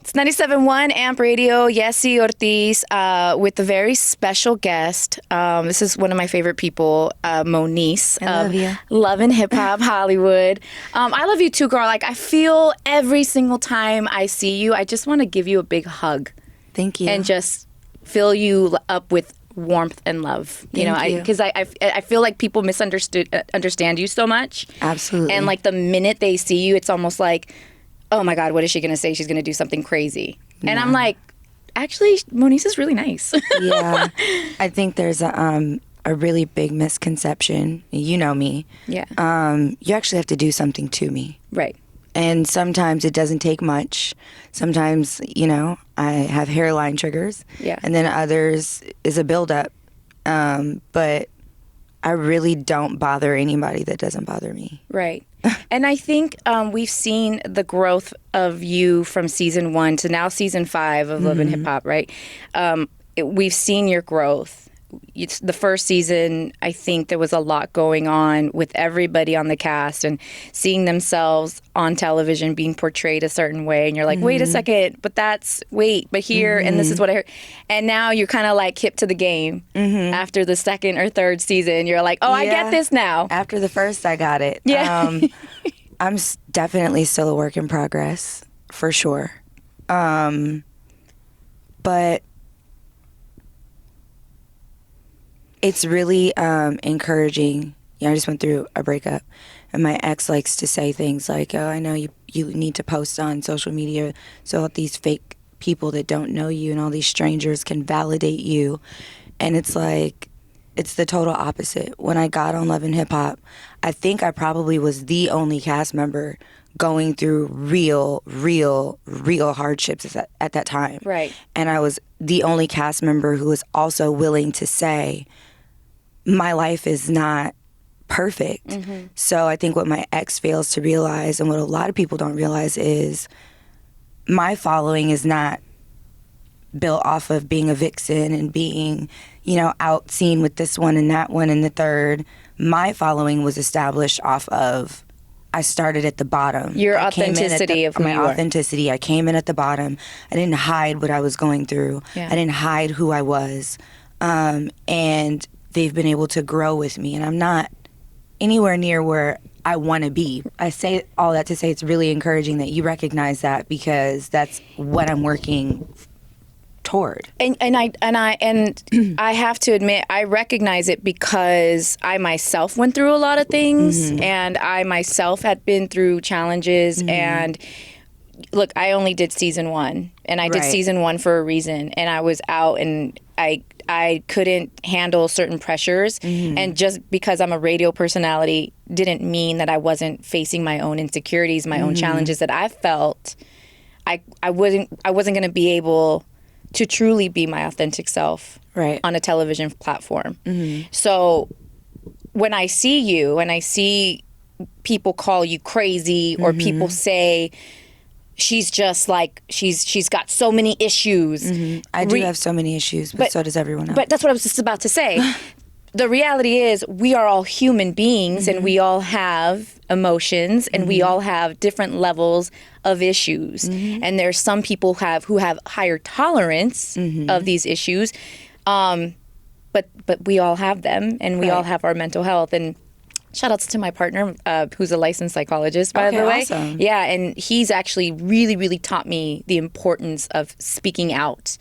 It's 97.1 AMP Radio, Yesi Ortiz, with a very special guest. This is one of my favorite people, Moniece. I love you. Love and Hip Hop Hollywood. I love you too, girl. Like, I feel every single time I see you, I just want to give you a big hug. Thank you. And just fill you up with warmth and love. Thank you. Because I feel like people understand you so much. Absolutely. And like the minute they see you, it's almost like, oh my God, what is she going to say? She's going to do something crazy. And I'm like, actually, Moniece is really nice. Yeah. I think there's a really big misconception. You know me. Yeah. You actually have to do something to me. Right. And sometimes it doesn't take much. Sometimes, I have hairline triggers. Yeah. And then others is a buildup. But I really don't bother anybody that doesn't bother me. Right. And I think we've seen the growth of you from season 1 to now season 5 of Love and Hip Hop, right? We've seen your growth. It's the first season, I think there was a lot going on with everybody on the cast and seeing themselves on television being portrayed a certain way. And you're like, wait a second, but here, and this is what I heard. And now you're kind of like hip to the game after the second or third season. You're like, I get this now. After the first, I got it. Yeah. I'm definitely still a work in progress, for sure. But it's really encouraging. I just went through a breakup, and my ex likes to say things like, I know you need to post on social media so that these fake people that don't know you and all these strangers can validate you. And it's like, it's the total opposite. When I got on Love and Hip Hop, I think I probably was the only cast member going through real hardships at that time. Right. And I was the only cast member who was also willing to say, my life is not perfect. So I think what my ex fails to realize, and what a lot of people don't realize, is my following is not built off of being a vixen and being, out seen with this one and that one and the third. My following was established off of, I started at the bottom. Your authenticity of who you are. My authenticity. I came in at the bottom. I didn't hide what I was going through. Yeah. I didn't hide who I was. And they've been able to grow with me. And I'm not anywhere near where I want to be. I say all that to say it's really encouraging that you recognize that, because that's what I'm working toward. And I have to admit, I recognize it because I myself went through a lot of things, and I myself had been through challenges. And look, I only did season 1, and I did season 1 for a reason. And I was out, and I couldn't handle certain pressures. And just because I'm a radio personality didn't mean that I wasn't facing my own insecurities, my own challenges that I felt. I wasn't going to be able to truly be my authentic self on a television platform. So when I see you and I see people call you crazy, or people say, she's just like, she's got so many issues. I do have so many issues, but so does everyone else. But that's what I was just about to say. The reality is, we are all human beings, and we all have emotions, and we all have different levels of issues. And there's some people who have higher tolerance of these issues, but we all have them, and we all have our mental health. And shout outs to my partner, who's a licensed psychologist, by the way. Awesome. Yeah, and he's actually really, really taught me the importance of speaking out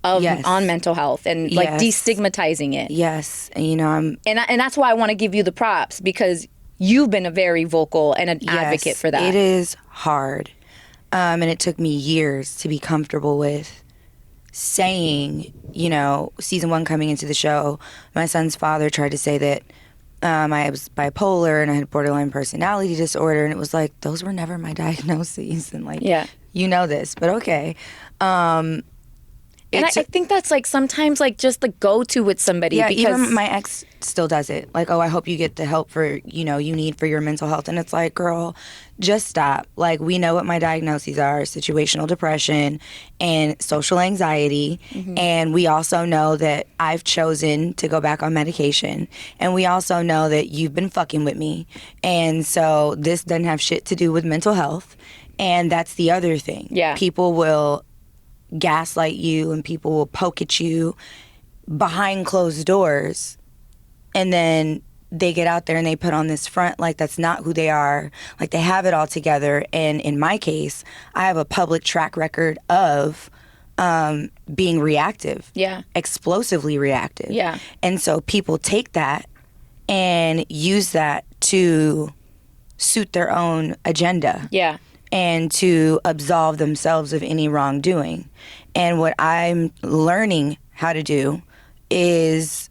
on mental health and like destigmatizing it. Yes, and and that's why I want to give you the props, because you've been a very vocal and an advocate for that. It is hard, and it took me years to be comfortable with saying, season 1 coming into the show, my son's father tried to say that I was bipolar and I had borderline personality disorder, and it was like, those were never my diagnoses, and like, this, but okay. And I think that's like sometimes like just the go-to with somebody. Yeah, because even my ex still does it. Like, I hope you get the help you need for your mental health. And it's like, girl, just stop. Like, we know what my diagnoses are: situational depression and social anxiety. And we also know that I've chosen to go back on medication. And we also know that you've been fucking with me. And so this doesn't have shit to do with mental health. And that's the other thing. Yeah. People will gaslight you and people will poke at you behind closed doors, and then they get out there and they put on this front like that's not who they are, like they have it all together. And in my case, I have a public track record of being reactive, explosively reactive. And so people take that and use that to suit their own agenda. And to absolve themselves of any wrongdoing. And what I'm learning how to do is,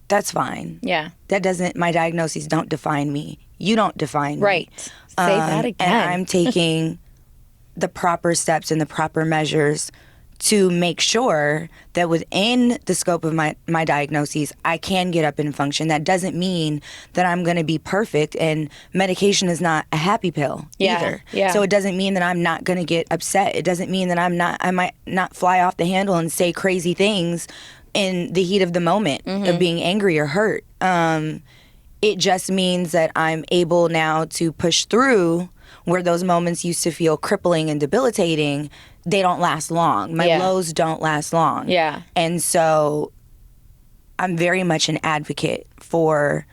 that's fine. That doesn't, my diagnoses don't define me. You don't define me. Right. Say that again. And I'm taking the proper steps and the proper measures to make sure that within the scope of my diagnoses, I can get up and function. That doesn't mean that I'm going to be perfect, and medication is not a happy pill either. So it doesn't mean that I'm not going to get upset. It doesn't mean that I might not fly off the handle and say crazy things in the heat of the moment of being angry or hurt. It just means that I'm able now to push through where those moments used to feel crippling and debilitating. They don't last long. My lows don't last long. And so I'm very much an advocate for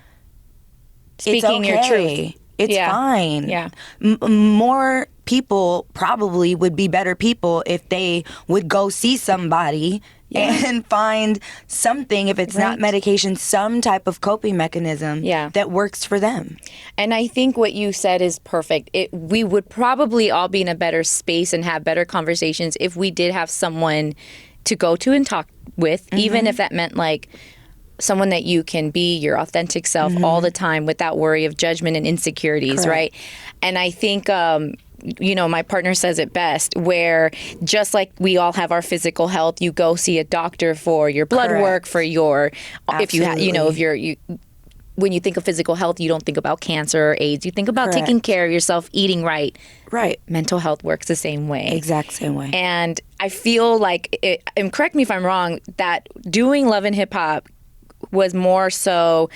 speaking your truth. It's fine. More people probably would be better people if they would go see somebody and find something, if it's not medication, some type of coping mechanism that works for them. And I think what you said is perfect. We would probably all be in a better space and have better conversations if we did have someone to go to and talk with, even if that meant like someone that you can be your authentic self all the time without worry of judgment and insecurities, right? And I think my partner says it best, where just like we all have our physical health, you go see a doctor for your blood work, for your, if you have, if you're, when you think of physical health, you don't think about cancer or AIDS. You think about taking care of yourself, eating right. Mental health works the same way. Exact same way. And I feel like, and correct me if I'm wrong, that doing Love and Hip Hop was more so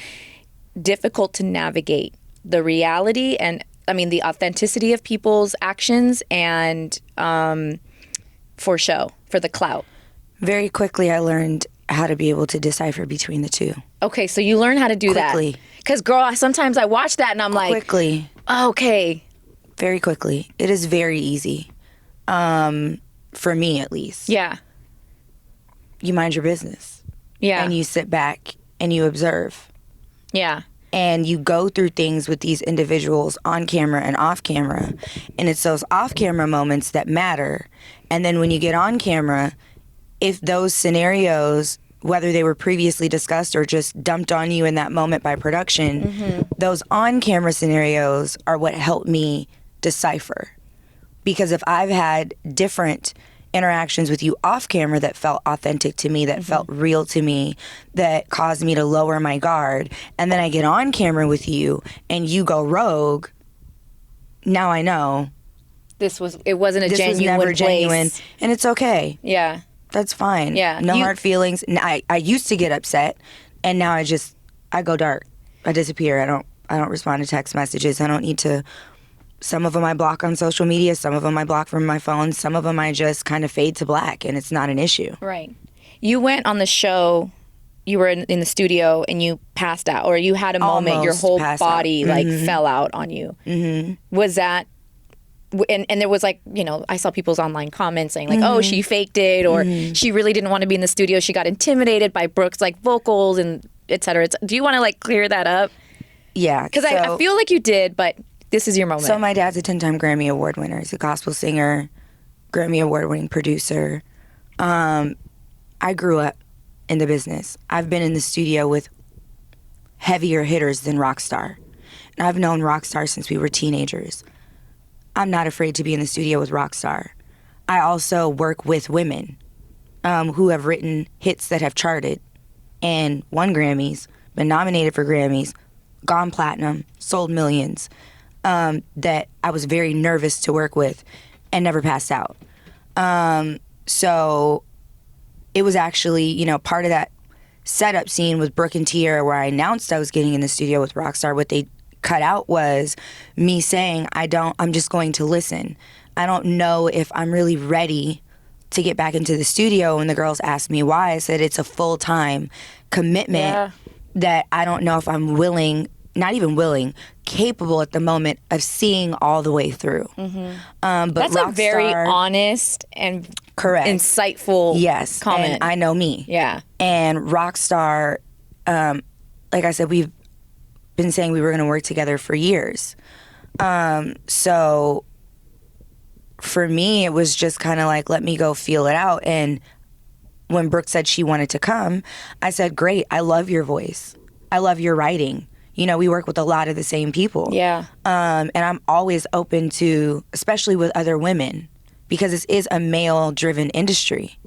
difficult to navigate the reality and the authenticity of people's actions and for show, for the clout. Very quickly, I learned how to be able to decipher between the two. Okay, so you learn how to do that. Quickly. Because, girl, sometimes I watch that and I'm like... Quickly. Okay. Very quickly. It is very easy. For me, at least. You mind your business. And you sit back and you observe. And you go through things with these individuals on camera and off camera. And it's those off camera moments that matter. And then when you get on camera, if those scenarios, whether they were previously discussed or just dumped on you in that moment by production, those on camera scenarios are what help me decipher. Because if I've had different interactions with you off camera that felt authentic to me, that felt real to me, that caused me to lower my guard, and then I get on camera with you and you go rogue, now I know it wasn't a this genuine was never place. genuine, and it's okay. That's fine. No hard feelings. I used to get upset, and now I go dark. I disappear. I don't respond to text messages. I don't need to. Some of them I block on social media. Some of them I block from my phone. Some of them I just kind of fade to black, and it's not an issue. Right. You went on the show. You were in the studio and you passed out, or you had a moment. Almost your whole body out. fell out on you. Was that? And there was I saw people's online comments saying oh, she faked it, or she really didn't want to be in the studio. She got intimidated by Brooke's vocals and et cetera. Do you want to clear that up? Yeah. Because I feel like you did, but this is your moment. So my dad's a 10-time Grammy Award winner. He's a gospel singer, Grammy Award winning producer. I grew up in the business. I've been in the studio with heavier hitters than Rockstar. And I've known Rockstar since we were teenagers. I'm not afraid to be in the studio with Rockstar. I also work with women who have written hits that have charted and won Grammys, been nominated for Grammys, gone platinum, sold millions, that I was very nervous to work with and never passed out. So it was actually, part of that setup scene with Brooke and Tierra where I announced I was getting in the studio with Rockstar. What they cut out was me saying, I'm just going to listen. I don't know if I'm really ready to get back into the studio. And the girls asked me why. I said it's a full-time commitment that I don't know if I'm willing, not even willing, capable at the moment of seeing all the way through. But That's a very honest and insightful comment. And I know me. Yeah. And Rockstar, like I said, we've been saying we were going to work together for years. So for me, it was just kind of like, let me go feel it out. And when Brooke said she wanted to come, I said, great, I love your voice. I love your writing. You know, we work with a lot of the same people. Yeah. And I'm always open to, especially with other women, because this is a male-driven industry.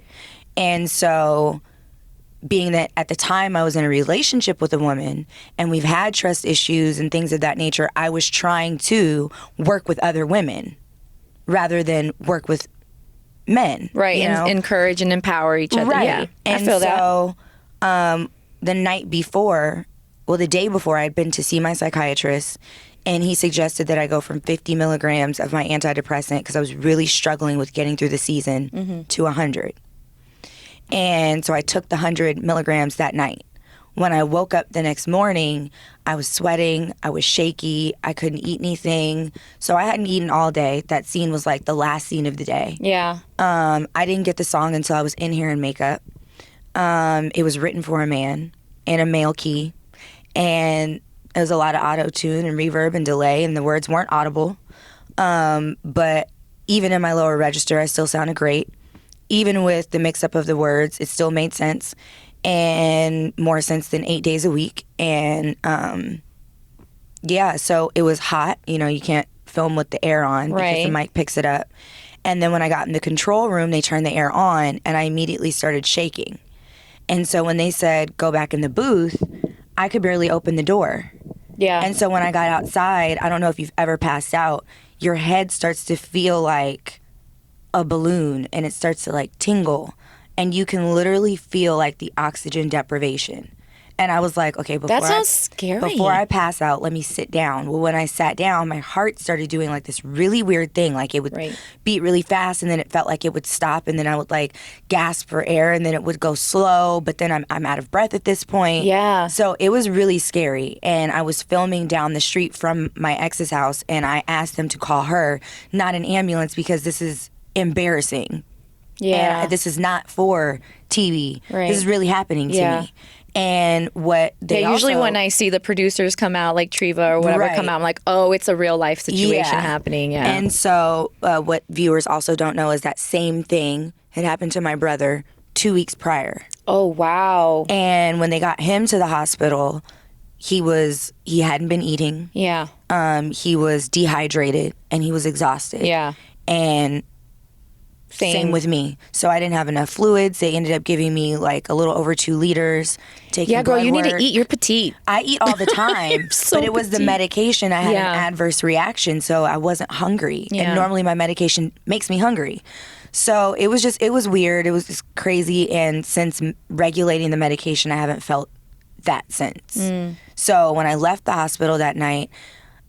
And so being that at the time I was in a relationship with a woman and we've had trust issues and things of that nature, I was trying to work with other women rather than work with men. Right, you know? Encourage and empower each other. Right. Yeah, and I feel so, the night before, well, the day before, I had been to see my psychiatrist, and he suggested that I go from 50 milligrams of my antidepressant, because I was really struggling with getting through the season, to 100. And so I took the 100 milligrams that night. When I woke up the next morning, I was sweating, I was shaky, I couldn't eat anything. So I hadn't eaten all day. That scene was like the last scene of the day. Yeah. I didn't get the song until I was in hair and makeup. It was written for a man in a male key. And there was a lot of auto-tune and reverb and delay, and the words weren't audible. But even in my lower register, I still sounded great. Even with the mix-up of the words, it still made sense. And more sense than 8 days a week. And so it was hot. You know, you can't film with the air on because the mic picks it up. And then when I got in the control room, they turned the air on, and I immediately started shaking. And so when they said, go back in the booth, I could barely open the door. Yeah. And so when I got outside, I don't know if you've ever passed out, your head starts to feel like a balloon, and it starts to like tingle. And you can literally feel like the oxygen deprivation. And I was like, okay, that sounds scary. Before I pass out, let me sit down. Well, when I sat down, my heart started doing like this really weird thing. Like it would beat really fast, and then it felt like it would stop, and then I would like gasp for air, and then it would go slow, but then I'm out of breath at this point. Yeah. So it was really scary. And I was filming down the street from my ex's house, and I asked them to call her, not an ambulance, because this is embarrassing. Yeah. And this is not for TV. Right. This is really happening to me. And what they usually also, when I see the producers come out, like Treva or whatever, come out, I'm like, oh, it's a real life situation happening. Yeah. And so what viewers also don't know is that same thing had happened to my brother 2 weeks prior. Oh, wow. And when they got him to the hospital, he hadn't been eating. Yeah. He was dehydrated and he was exhausted. Yeah. And same with me. So I didn't have enough fluids. They ended up giving me like a little over 2 liters. Yeah, girl, you need to eat. You're petite. I eat all the time. But it was the medication. I had an adverse reaction, so I wasn't hungry. Yeah. And normally my medication makes me hungry. So it was weird. It was just crazy. And since regulating the medication, I haven't felt that since. So when I left the hospital that night,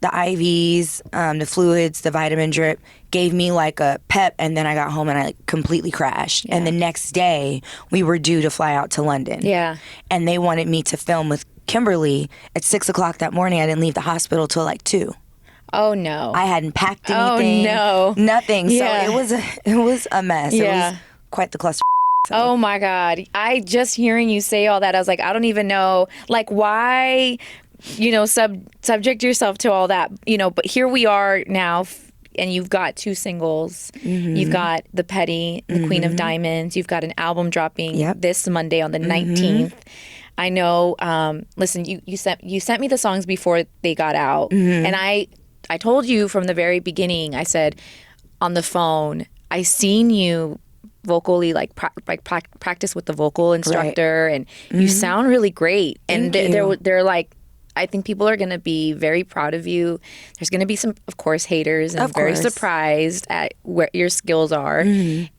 the IVs, the fluids, the vitamin drip gave me like a pep, and then I got home and I like completely crashed. And the next day we were due to fly out to London. Yeah. And they wanted me to film with Kimberly at 6 o'clock that morning. I didn't leave the hospital till like 2. Oh no. I hadn't packed anything. Oh no. Nothing. Yeah. So it was a mess. Yeah. It was quite the cluster. So. Oh my God. I just hearing you say all that, I was like, I don't even know, like, why, you know, subject yourself to all that, you know, but here we are now, and you've got 2 singles. You've got The Petty, The Queen of Diamonds. You've got an album dropping this Monday on the 19th. I know, listen, you sent me the songs before they got out. And I told you from the very beginning, I said on the phone, I seen you vocally practice with the vocal instructor, and you sound really great. And they're like, I think people are going to be very proud of you. There's going to be some, of course, haters, and very surprised at where your skills are.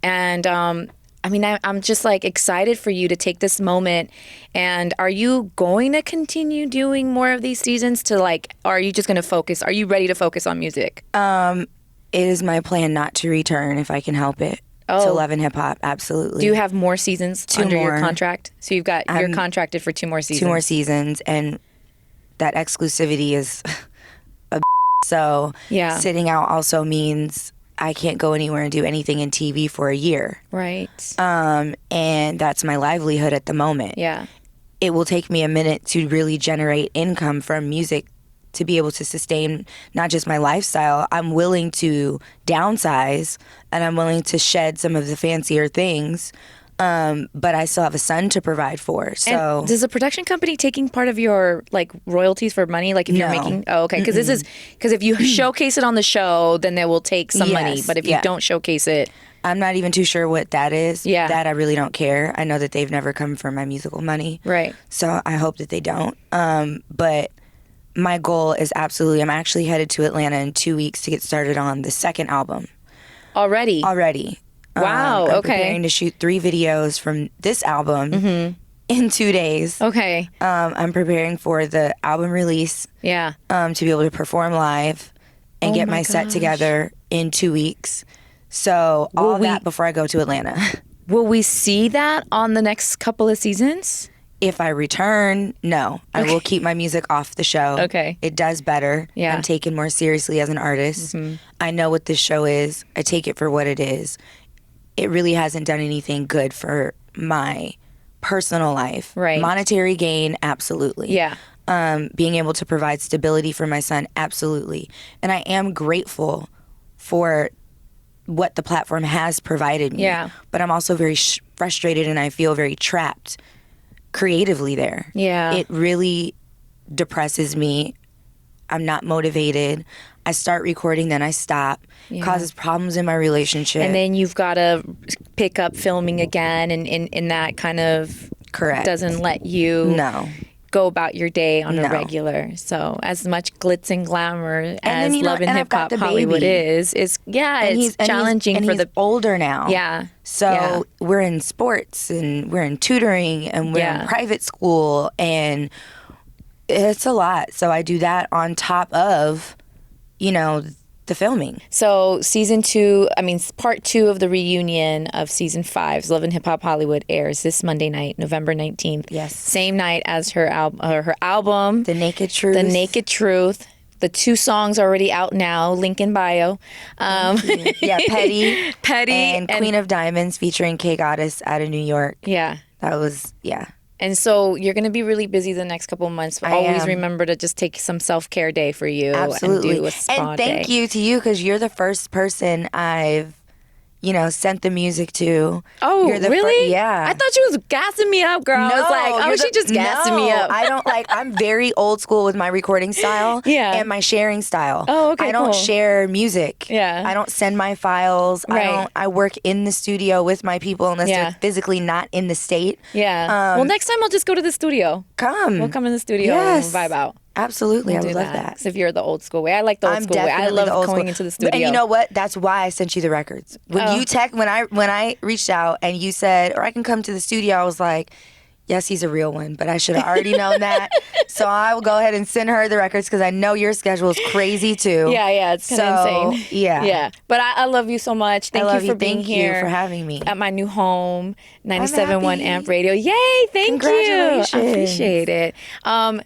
And I mean, I'm just like excited for you to take this moment. And are you going to continue doing more of these seasons to like, or are you just going to focus? Are you ready to focus on music? It is my plan not to return if I can help it. To Love and Hip Hop, absolutely. Do you have more seasons under your more. contract? So you're contracted for 2 more seasons. 2 more seasons, and that exclusivity is so sitting out also means I can't go anywhere and do anything in TV for a year. Right. And that's my livelihood at the moment. Yeah. It will take me a minute to really generate income from music to be able to sustain not just my lifestyle. I'm willing to downsize and I'm willing to shed some of the fancier things, but I still have a son to provide for. So, and does the production company taking part of your like royalties for money? Like if you're making, okay, because if you showcase it on the show, then they will take some money. But if you don't showcase it, I'm not even too sure what that is. Yeah, that I really don't care. I know that they've never come for my musical money, right? So I hope that they don't. But my goal is absolutely, I'm actually headed to Atlanta in 2 weeks to get started on the second album. Already. I'm Wow, okay. preparing to shoot 3 videos from this album in 2 days. Okay. I'm preparing for the album release. Yeah. To be able to perform live and get my set together in 2 weeks. So that before I go to Atlanta. Will we see that on the next couple of seasons? If I return, no. I will keep my music off the show. Okay. It does better. Yeah. I'm taken more seriously as an artist. I know what this show is. I take it for what it is. It really hasn't done anything good for my personal life. Right. Monetary gain, absolutely. Yeah. Being able to provide stability for my son, absolutely. And I am grateful for what the platform has provided me. Yeah. But I'm also very frustrated and I feel very trapped creatively there. Yeah. It really depresses me. I'm not motivated. I start recording, then I stop. Causes problems in my relationship. And then you've got to pick up filming again, and that kind of doesn't let you go about your day on a regular. So as much glitz and glamour as Love and Hip Hop Hollywood is it's challenging for the older now. Yeah. So we're in sports and we're in tutoring and we're in private school and it's a lot. So I do that on top of, the filming. So season 2, part 2 of the reunion of season 5's Love and Hip Hop Hollywood airs this Monday night, November 19th. Yes. Same night as her album, The Naked Truth. The Naked Truth. The 2 songs are already out now, link in bio. Petty. And Queen of Diamonds featuring K Goddess out of New York. Yeah. That was, And so you're going to be really busy the next couple of months. But always remember to just take some self-care day for you. Absolutely. And do a spa and thank you to you because you're the first person I've, sent the music to. Oh, you're the really? Yeah. I thought you was gassing me up, girl. I was like, she just gassing me up. I don't I'm very old school with my recording style and my sharing style. Oh, okay, I don't share music. Yeah. I don't send my files. Right. I work in the studio with my people unless they're physically not in the state. Yeah. Well, next time I'll just go to the studio. Come. We'll come in the studio and vibe out. Absolutely. I would love that. Because if you're the old school way. I like the old school way. I love going into the studio. And you know what? That's why I sent you the records. When when I reached out and you said, or I can come to the studio, I was like, yes, he's a real one, but I should have already known that. So I will go ahead and send her the records because I know your schedule is crazy too. Yeah, it's kind of insane. Yeah. But I love you so much. Thank you for being here. Thank you for having me. At my new home, 97.1 Amp Radio. Yay, thank you. Congratulations. I appreciate it.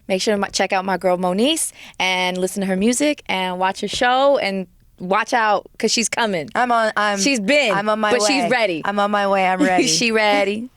Make sure to check out my girl Moniece and listen to her music and watch her show and watch out because she's coming. I'm on my way. But she's ready. I'm on my way. I'm ready. She ready.